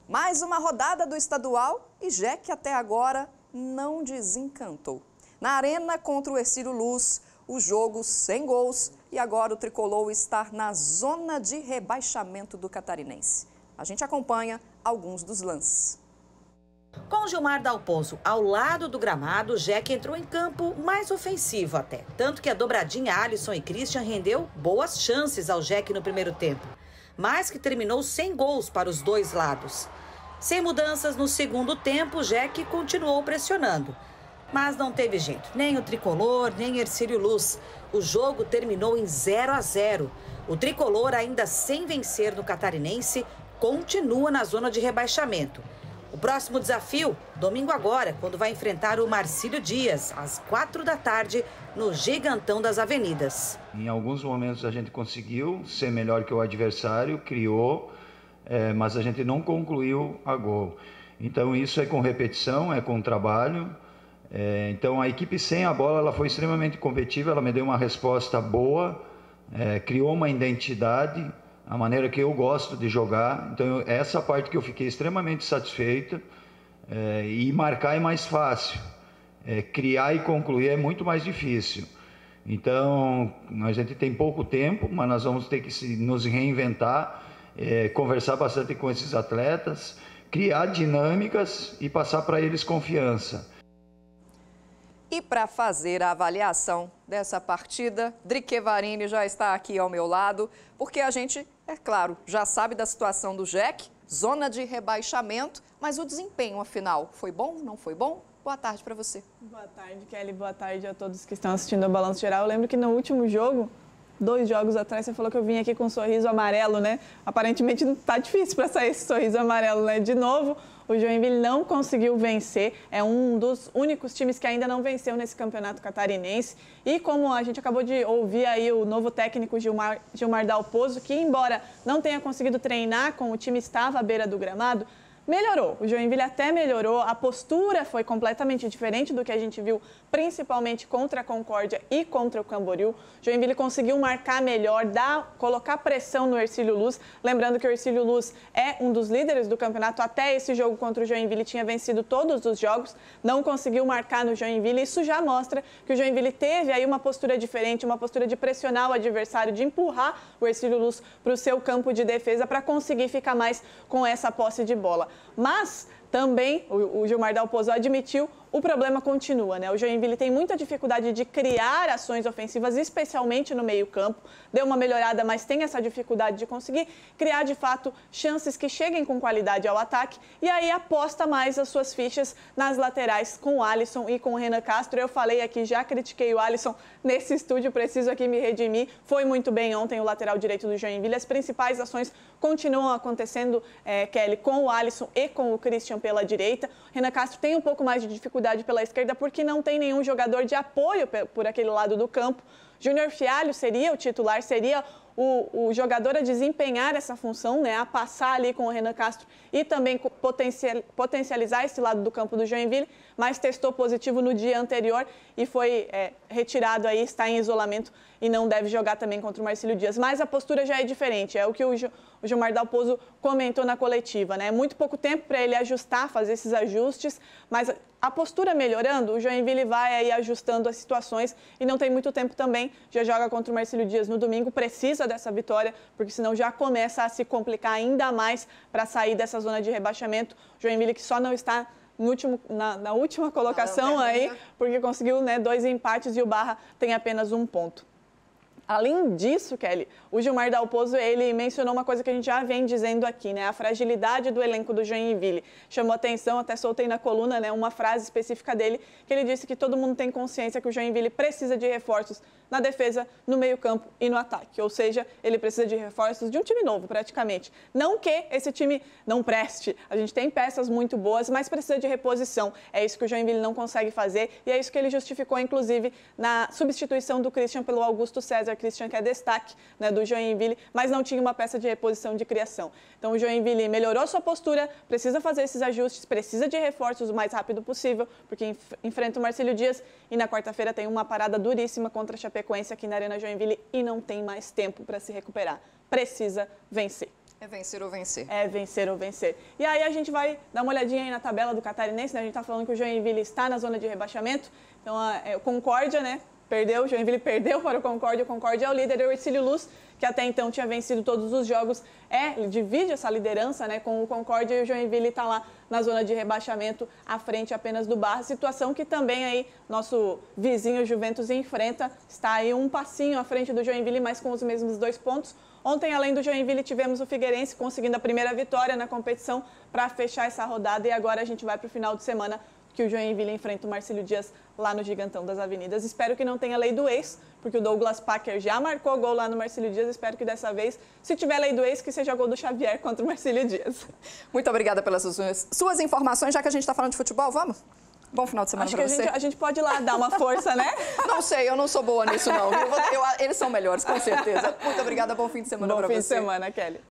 Mais uma rodada do estadual e Jack até agora não desencantou. Na arena contra o Hercílio Luz, o jogo sem gols e agora o tricolor está na zona de rebaixamento do Catarinense. A gente acompanha alguns dos lances. Com Gilmar Dalpozo ao lado do gramado, o Jack entrou em campo mais ofensivo até. Tanto que a dobradinha Alisson e Christian rendeu boas chances ao Jack no primeiro tempo. Mas que terminou sem gols para os dois lados. Sem mudanças no segundo tempo, o Jack continuou pressionando. Mas não teve jeito, nem o tricolor, nem Hercílio Luz. O jogo terminou em 0-0. O tricolor, ainda sem vencer no Catarinense, continua na zona de rebaixamento. O próximo desafio, domingo agora, quando vai enfrentar o Marcílio Dias, às 16h, no Gigantão das Avenidas. Em alguns momentos a gente conseguiu ser melhor que o adversário, criou, mas a gente não concluiu a gol. Então isso é com repetição, é com trabalho. Então a equipe sem a bola ela foi extremamente competitiva, ela me deu uma resposta boa, criou uma identidade, a maneira que eu gosto de jogar. Então essa parte que eu fiquei extremamente satisfeito. E marcar é mais fácil, criar e concluir é muito mais difícil. Então a gente tem pouco tempo, mas nós vamos ter que nos reinventar, conversar bastante com esses atletas, criar dinâmicas e passar para eles confiança. E para fazer a avaliação dessa partida, Drique Varini já está aqui ao meu lado, porque a gente, é claro, já sabe da situação do Jack, zona de rebaixamento, mas o desempenho, afinal, foi bom, não foi bom? Boa tarde para você. Boa tarde, Kelly. Boa tarde a todos que estão assistindo ao Balanço Geral. Eu lembro que no último jogo, 2 jogos atrás, você falou que eu vim aqui com um sorriso amarelo, né? Aparentemente tá difícil para sair esse sorriso amarelo, né? De novo, o Joinville não conseguiu vencer, é um dos únicos times que ainda não venceu nesse campeonato catarinense. E como a gente acabou de ouvir aí o novo técnico Gilmar Dalpozo, que embora não tenha conseguido treinar com o time, estava à beira do gramado, melhorou. O Joinville até melhorou, a postura foi completamente diferente do que a gente viu, principalmente contra a Concórdia e contra o Camboriú. O Joinville conseguiu marcar melhor, colocar pressão no Hercílio Luz. Lembrando que o Hercílio Luz é um dos líderes do campeonato. Até esse jogo contra o Joinville tinha vencido todos os jogos, não conseguiu marcar no Joinville. Isso já mostra que o Joinville teve aí uma postura diferente, uma postura de pressionar o adversário, de empurrar o Hercílio Luz para o seu campo de defesa para conseguir ficar mais com essa posse de bola. Mas também o Gilmar Dalpozo admitiu, o problema continua, né? O Joinville tem muita dificuldade de criar ações ofensivas, especialmente no meio-campo. Deu uma melhorada, mas tem essa dificuldade de conseguir criar, de fato, chances que cheguem com qualidade ao ataque. E aí aposta mais as suas fichas nas laterais com o Alisson e com o Renan Castro. Eu falei aqui, já critiquei o Alisson nesse estúdio, preciso aqui me redimir. Foi muito bem ontem o lateral direito do Joinville. As principais ações continuam acontecendo, Kelly, com o Alisson e com o Christian pela direita. O Renan Castro tem um pouco mais de dificuldade pela esquerda porque não tem nenhum jogador de apoio por aquele lado do campo. Júnior Fialho seria o titular, seria o jogador a desempenhar essa função, né, a passar ali com o Renan Castro e também potencializar esse lado do campo do Joinville, mas testou positivo no dia anterior e foi retirado aí, está em isolamento e não deve jogar também contra o Marcílio Dias. Mas a postura já é diferente, é o que o Gilmar Dalpozo comentou na coletiva, né? Muito pouco tempo para ele ajustar, fazer esses ajustes, mas a postura melhorando, o Joinville vai aí ajustando as situações e não tem muito tempo também, já joga contra o Marcílio Dias no domingo, precisa dessa vitória, porque senão já começa a se complicar ainda mais para sair dessa zona de rebaixamento. O Joinville que só não está na última colocação aí, porque conseguiu, né, 2 empates e o Barra tem apenas 1 ponto. Além disso, Kelly, o Gilmar Dalpozo, ele mencionou uma coisa que a gente já vem dizendo aqui, né? A fragilidade do elenco do Joinville. Chamou atenção, até soltei na coluna, né, uma frase específica dele, que ele disse que todo mundo tem consciência que o Joinville precisa de reforços na defesa, no meio-campo e no ataque. Ou seja, ele precisa de reforços de um time novo, praticamente. Não que esse time não preste. A gente tem peças muito boas, mas precisa de reposição. É isso que o Joinville não consegue fazer e é isso que ele justificou, inclusive, na substituição do Christian pelo Augusto César. Christian, que é destaque, né, do Joinville, mas não tinha uma peça de reposição de criação. Então o Joinville melhorou sua postura, precisa fazer esses ajustes, precisa de reforços o mais rápido possível, porque enfrenta o Marcílio Dias e na quarta-feira tem uma parada duríssima contra a Chapecoense aqui na Arena Joinville e não tem mais tempo para se recuperar. Precisa vencer. É vencer ou vencer. É vencer ou vencer. E aí a gente vai dar uma olhadinha aí na tabela do Catarinense, né? A gente tá falando que o Joinville está na zona de rebaixamento. Então, o Concórdia, né? Perdeu, o Joinville perdeu para o Concórdia é o líder, o Hercílio Luz, que até então tinha vencido todos os jogos, divide essa liderança, né, com o Concórdia, e o Joinville está lá na zona de rebaixamento, à frente apenas do Barra, situação que também aí nosso vizinho Juventus enfrenta, está aí um passinho à frente do Joinville, mas com os mesmos 2 pontos. Ontem, além do Joinville, tivemos o Figueirense conseguindo a primeira vitória na competição para fechar essa rodada, e agora a gente vai para o final de semana, que o Joinville enfrenta o Marcílio Dias lá no Gigantão das Avenidas. Espero que não tenha lei do ex, porque o Douglas Packer já marcou gol lá no Marcílio Dias. Espero que dessa vez, se tiver lei do ex, que seja gol do Xavier contra o Marcílio Dias. Muito obrigada pelas suas informações. Já que a gente está falando de futebol, vamos? Bom final de semana para você. Acho que a gente pode ir lá dar uma força, né? Não sei, eu não sou boa nisso, não. Eles são melhores, com certeza. Muito obrigada, bom fim de semana para você. Bom fim de semana, Kelly.